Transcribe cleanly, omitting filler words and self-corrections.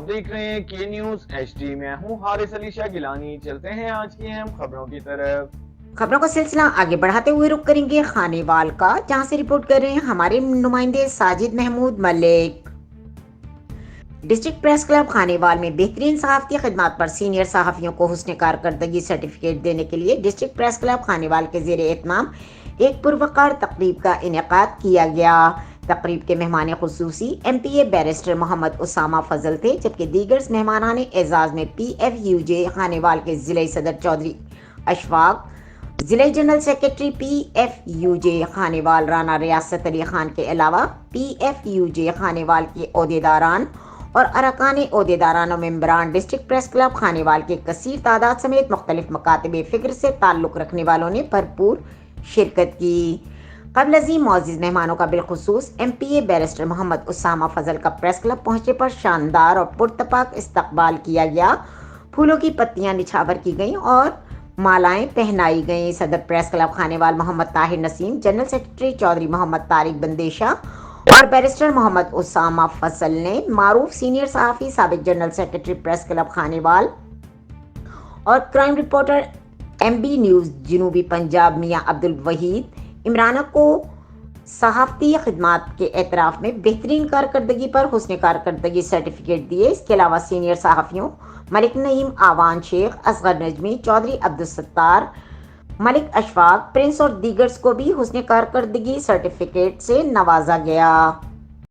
آپ دیکھ رہے ہیں کے نیوز HD، میں ہوں حارث علی شاہ گیلانی۔ چلتے ہیں آج کی اہم خبروں کی طرف۔ خبروں کا سلسلہ آگے بڑھاتے ہوئے رخ کریں گے خانے وال کا، جہاں سے رپورٹ کر رہے ہیں ہمارے نمائندے ساجد محمود ملک۔ ڈسٹرکٹ پریس کلب خانے وال میں بہترین صحافتی خدمات پر سینئر صحافیوں کو حسن کارکردگی سرٹیفکیٹ دینے کے لیے ڈسٹرکٹ پریس کلب خانے وال کے زیر اہتمام ایک پروقار تقریب کا انعقاد کیا گیا۔ تقریب کے مہمان خصوصی MPA بیرسٹر محمد اسامہ فضل تھے، جبکہ دیگر مہمانان اعزاز میں PFUJ خانے وال کے ضلع صدر چودھری اشفاق، ضلع جنرل سیکرٹری PFUJ خانے وال رانا ریاست علی خان کے علاوہ PFUJ خانے وال کے عہدیداران اور ارکان عہدیداران و ممبران ڈسٹرکٹ پریس کلب خانے وال کے کثیر تعداد سمیت مختلف مکاتب فکر سے تعلق رکھنے والوں نے بھرپور شرکت کی۔ قبل ازیں معزز مہمانوں کا بالخصوص MPA بیرسٹر محمد اسامہ فضل کا پریس کلب پہنچنے پر شاندار اور پرتپاک استقبال کیا گیا۔ پھولوں کی پتیاں نچھاور کی گئیں اور مالائیں پہنائی گئیں۔ صدر پریس کلب خانے وال محمد طاہر نسیم، جنرل سیکرٹری چودھری محمد طارق بندیشا اور بیرسٹر محمد اسامہ فضل نے معروف سینئر صحافی، سابق جنرل سیکرٹری پریس کلب خانے وال اور کرائم رپورٹر MB نیوز جنوبی پنجاب میاں عبدالوحید عمرانہ کو صحافتی خدمات کے اعتراف میں بہترین کارکردگی پر حسن کارکردگی سرٹیفکیٹ دیے۔ اس کے علاوہ سینئر صحافیوں ملک نعیم، آوان شیخ، اصغر نجمی، چودھری عبدالستار، ملک اشفاق، پرنس اور دیگرز کو بھی حسن کارکردگی سرٹیفکیٹ سے نوازا گیا۔